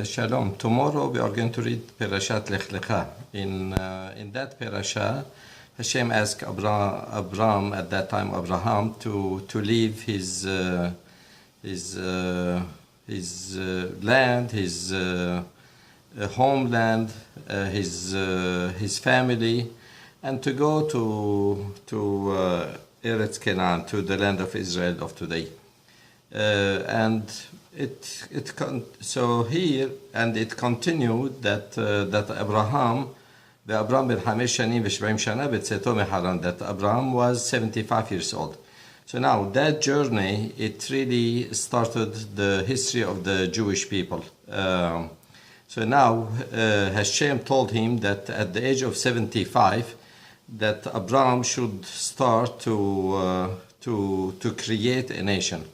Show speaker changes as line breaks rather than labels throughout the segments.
Shalom. Tomorrow we are going to read Parashat Lech lecha. In that parasha, Hashem asked Abram at that time, Abraham, to leave his land, his homeland, his family, and to go to Eretz Canaan, to the land of Israel of today. So here, and it continued that Abraham, ואברם בן 5 שנים ושבעים שנה בצאתו מחרן, that Abraham was 75 years old. So now that journey, it really started the history of the Jewish people. So now Hashem told him that at the age of 75, that Abraham should start to create a nation.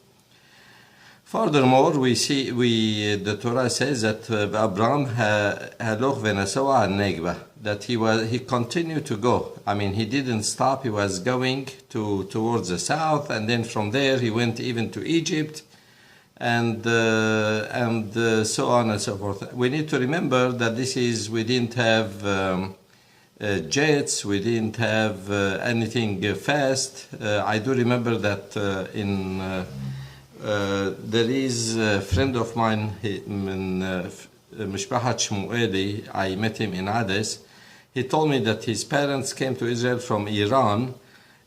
Furthermore, the Torah says that Abraham haloch v'nasoa al-negba, that he continued to go. I mean, he didn't stop. He was going towards the south, and then from there he went even to Egypt, and so on and so forth. We need to remember that we didn't have jets, we didn't have anything fast. I do remember that there is a friend of mine in Mishpahat Shmueli. I met him in Ades. He told me that his parents came to Israel from Iran.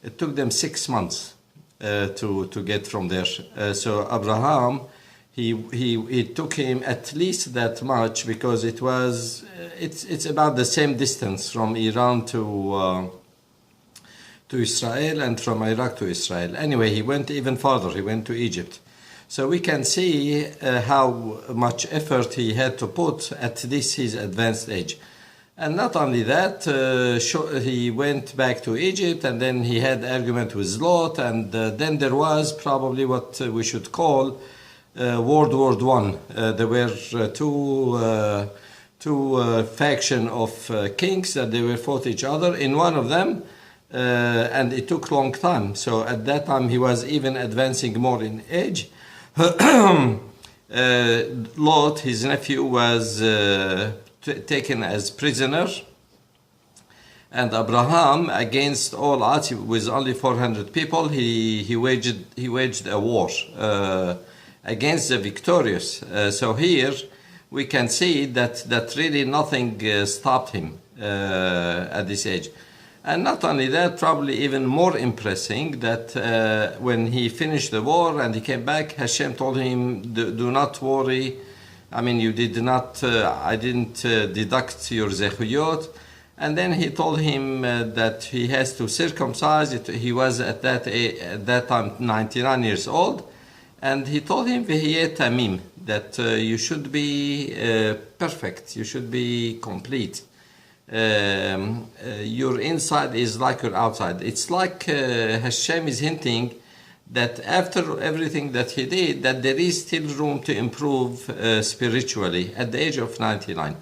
It took them 6 months to get from there. So Abraham, it took him at least that much, because it's about the same distance from Iran to Israel, and from Iraq to Israel. Anyway, he went even farther. He went to Egypt. So we can see how much effort he had to put at this his advanced age. And not only that, he went back to Egypt, and then he had argument with Lot, and then there was probably what we should call World War I. There were two faction of kings that they were fought each other. In one of them, and it took long time. So at that time he was even advancing more in age. Lot, his nephew, was taken as prisoner, and Abraham, against all odds, with only 400 people, he waged a war against the victorious. So here we can see that really nothing stopped him at this age. And not only that, probably even more impressing, that when he finished the war and he came back, Hashem told him, do not worry. I mean, I didn't deduct your zechuyot. And then he told him that he has to circumcise it. He was at that time 99 years old. And he told him, v'hiyeh tamim, that you should be perfect, you should be complete. Your inside is like your outside. It's like Hashem is hinting that after everything that he did, that there is still room to improve spiritually at the age of 99.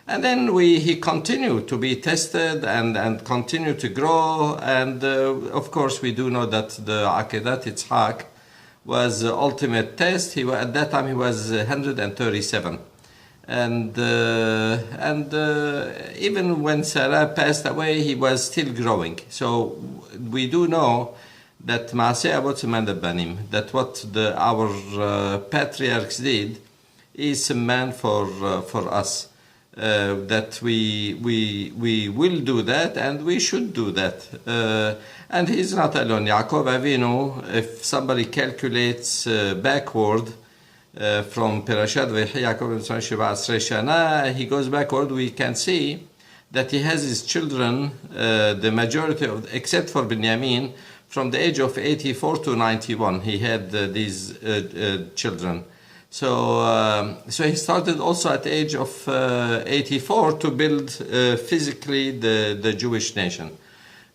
And then he continued to be tested and continue to grow. And of course, we do know that the Akedat Yitzhak was the ultimate test. At that time he was 137. And even when Sarah passed away, he was still growing. So we do know that Maaseh Avot Siman Banim, that what our patriarchs did is a man for us. That we will do that, and we should do that. And he's not alone. Yaakov Avinu, if somebody calculates backward, from Parashat Vayhi Yaakov 17 Shana, he goes backward, we can see that he has his children, the majority except for Binyamin, from the age of 84 to 91, he had these children. So he started also at the age of 84 to build physically the Jewish nation.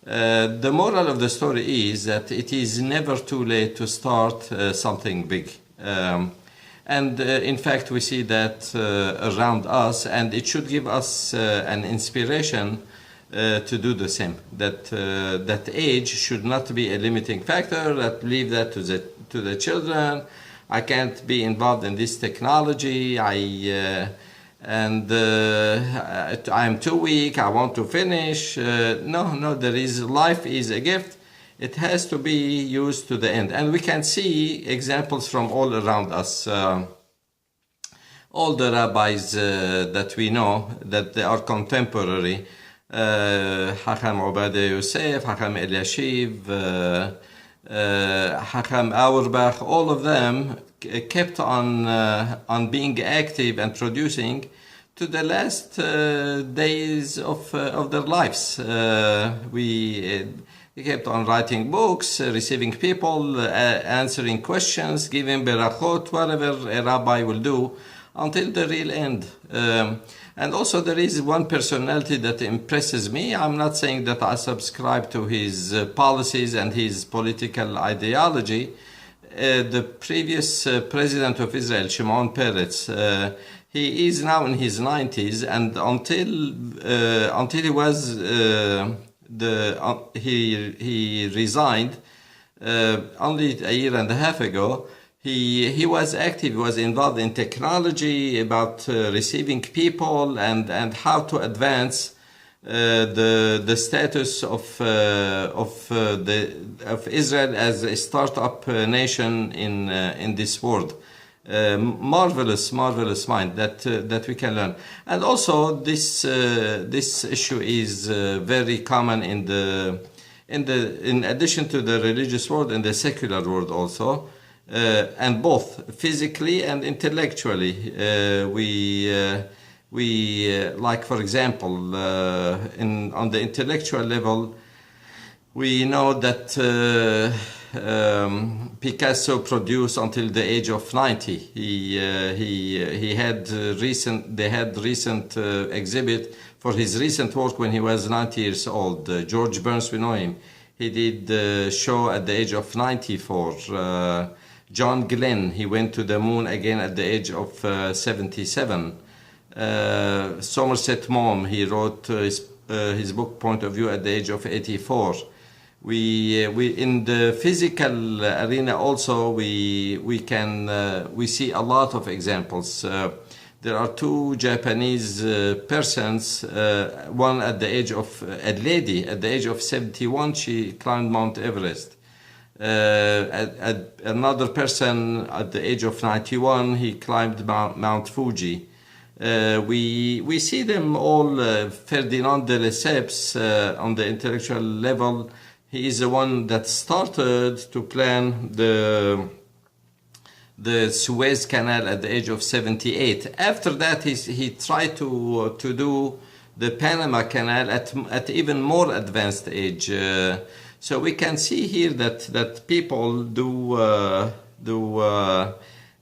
The moral of the story is that it is never too late to start something big. And in fact, we see that around us, and it should give us an inspiration to do the same. That age should not be a limiting factor. That leave that to the children. I can't be involved in this technology. I'm too weak. I want to finish. No. Life is a gift. It has to be used to the end, and we can see examples from all around us. All the rabbis that we know, that they are contemporary, Hacham Obadiah Yosef, Hacham Eliashiv, Hacham Auerbach, all of them kept on being active and producing to the last days of their lives. He kept on writing books, receiving people, answering questions, giving berachot, whatever a rabbi will do, until the real end. And also there is one personality that impresses me. I'm not saying that I subscribe to his policies and his political ideology. The previous president of Israel, Shimon Peretz, he is now in his 90s, and until he was he resigned only a year and a half ago. He was active, he was involved in technology, about receiving people and how to advance the status of Israel as a startup nation in this world. Marvelous mind that we can learn. And also this issue is very common in addition to the religious world, in the secular world also. And both physically and intellectually, like for example, on the intellectual level, we know that Picasso produced until the age of 90. They had recent exhibit for his recent work when he was 90 years old. George Burns, we know him. He did the show at the age of 94. John Glenn, he went to the moon again at the age of 77. Somerset Maugham, he wrote his book Point of View at the age of 84. We in the physical arena also we see a lot of examples. There are two Japanese persons. One at the age of a lady at the age of 71, she climbed Mount Everest. Another person at the age of 91, he climbed Mount Fuji. We see them all. Ferdinand de Lesseps, on the intellectual level, he is the one that started to plan the Suez Canal at the age of 78. After that, he tried to do the Panama Canal at even more advanced age. So we can see here that people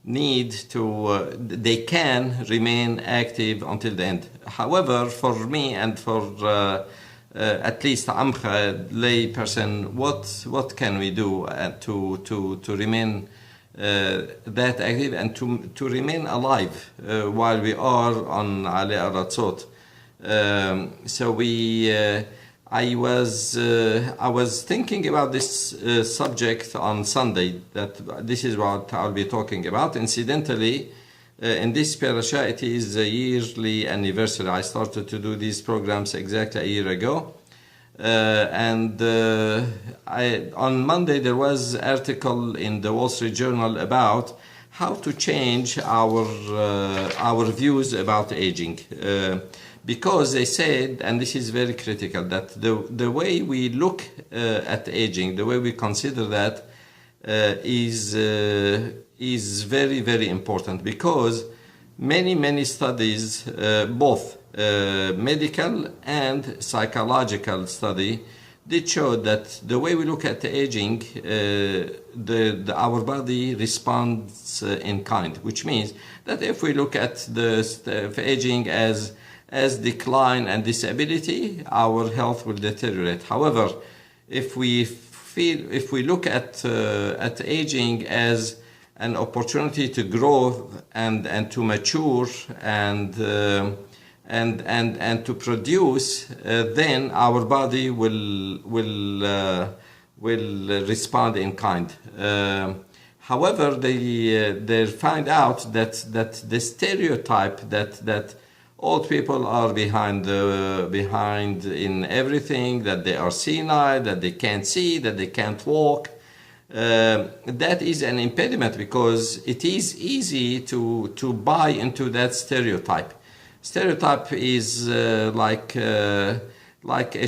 need to, they can remain active until the end. However, for me and for at least Amcha, lay person, what can we do to remain that active and to remain alive while we are on Ale Aratzot? So I was thinking about this subject on Sunday, that this is what I'll be talking about. Incidentally, in this parasha, it is a yearly anniversary. I started to do these programs exactly a year ago. On Monday, there was an article in the Wall Street Journal about how to change our views about aging. Because they said, and this is very critical, that the way we look at aging, the way we consider that is very, very important, because many studies, both medical and psychological study, did show that the way we look at aging, our body responds in kind, which means that if we look at the aging as decline and disability, our health will deteriorate. However, if we look at aging as an opportunity to grow and to mature and to produce, then our body will respond in kind. However, they find out that the stereotype that old people are behind in everything, that they are senile, that they can't see, that they can't walk. That is an impediment because it is easy to buy into that stereotype. Stereotype is like a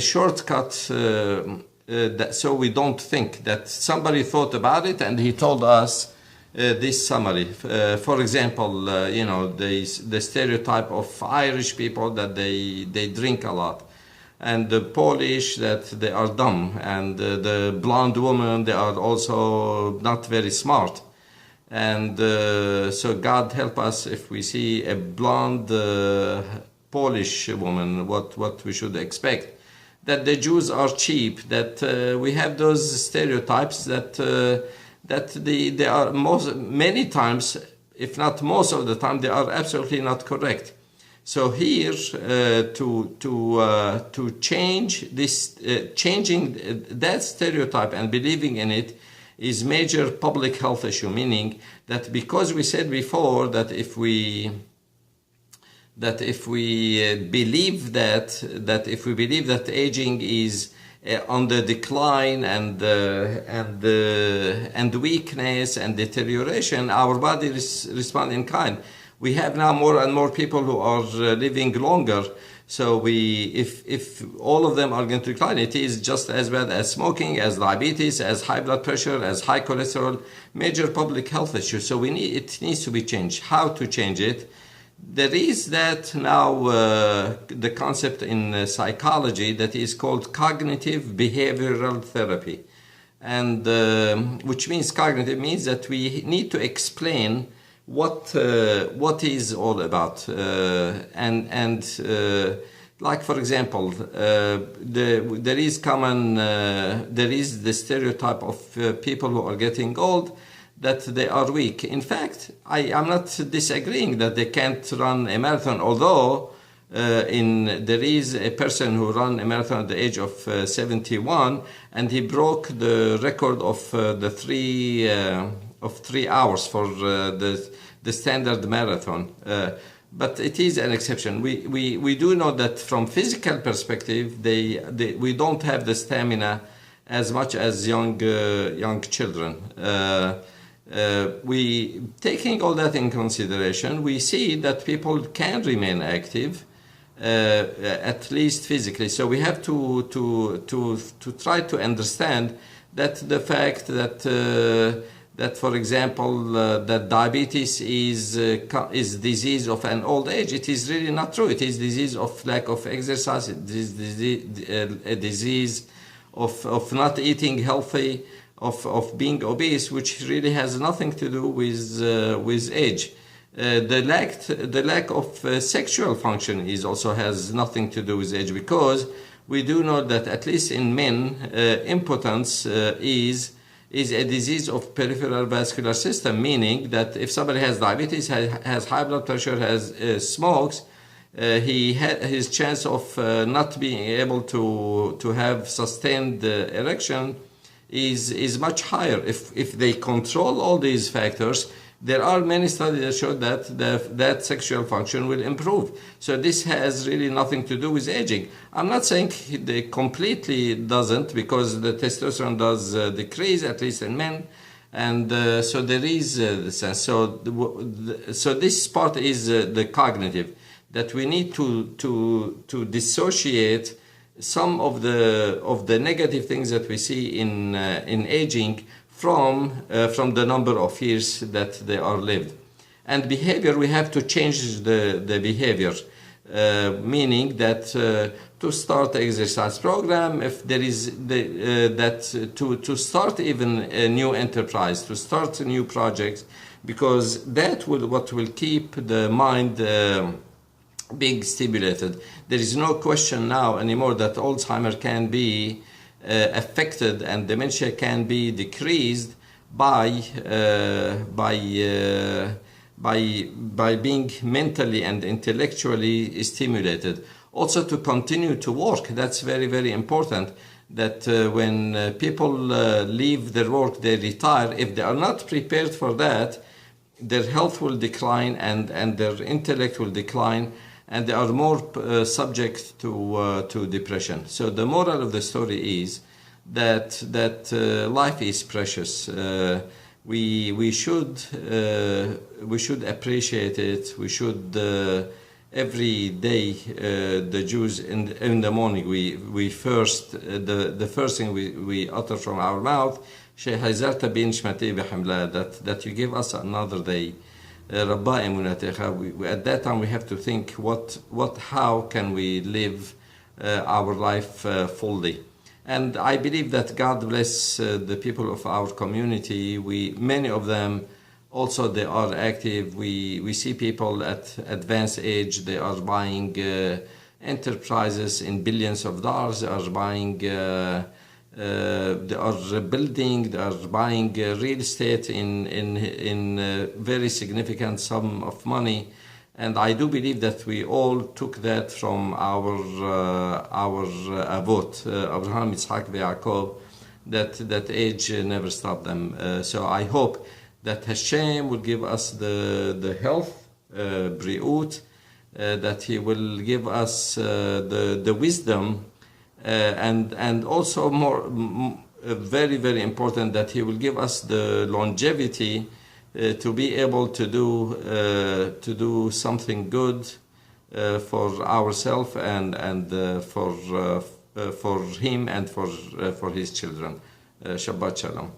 shortcut, so we don't think that somebody thought about it and he told us this summary. For example, the stereotype of Irish people that they drink a lot, and the Polish that they are dumb, and the blonde woman they are also not very smart. And so God help us if we see a blonde Polish woman, what we should expect. That the Jews are cheap, that we have those stereotypes that they are many times, if not most of the time, they are absolutely not correct. So here, to change this, changing that stereotype and believing in it is major public health issue, meaning that because we said before that if we believe that aging is on the decline and weakness and deterioration, our body respond in kind. We have now more and more people who are living longer. So if all of them are going to decline, it is just as bad as smoking, as diabetes, as high blood pressure, as high cholesterol, major public health issue. So it needs to be changed. How to change it? There is that now the concept in psychology that is called cognitive behavioral therapy, and which means cognitive means that we need to explain what is all about, like for example, there is the stereotype of people who are getting old, that they are weak. In fact, I'm not disagreeing that they can't run a marathon, although there is a person who ran a marathon at the age of 71, and he broke the record of the 3 hours for the standard marathon. But it is an exception. We do know that from physical perspective, we don't have the stamina as much as young children. Taking all that in consideration, we see that people can remain active, at least physically. So we have to try to understand that the fact that for example that diabetes is disease of an old age, it is really not true. It is disease of lack of exercise. It is a disease of not eating healthy, of being obese, which really has nothing to do with age. The lack of sexual function also has nothing to do with age, because we do know that at least in men, impotence is a disease of peripheral vascular system, meaning that if somebody has diabetes, has high blood pressure, smokes, his chance of not being able to have sustained erection is much higher. If they control all these factors, there are many studies that show that sexual function will improve. So this has really nothing to do with aging. I'm not saying it completely doesn't, because the testosterone does decrease, at least in men, and so there is the sense. So this part is the cognitive, that we need to dissociate some of the negative things that we see in aging from the number of years that they are lived. And behavior, we have to change the behavior, meaning that to start exercise program, if there is to start even a new enterprise, to start new projects, because that what will keep the mind being stimulated. There is no question now anymore that Alzheimer can be affected and dementia can be decreased by being mentally and intellectually stimulated. Also to continue to work, that's very, very important. that when people leave their work, they retire. If they are not prepared for that, their health will decline and their intellect will decline, and they are more subject to depression. So the moral of the story is that life is precious. We should appreciate it. We should every day. The Jews in the morning we first the first thing we utter from our mouth, that you give us another day. At that time we have to think how can we live our life fully. And I believe that God bless the people of our community. Many of them also, they are active. We see people at advanced age. They are buying enterprises in billions of dollars. They are buying, they are building. They are buying real estate in very significant sum of money. And I do believe that we all took that from our avot, Abraham, Yitzhak, Yaakov, that age never stopped them. So I hope that Hashem will give us the health, briut, that He will give us the wisdom, and also very, very important, that He will give us the longevity to be able to do something good for ourselves and for Him and for His children. Shabbat Shalom.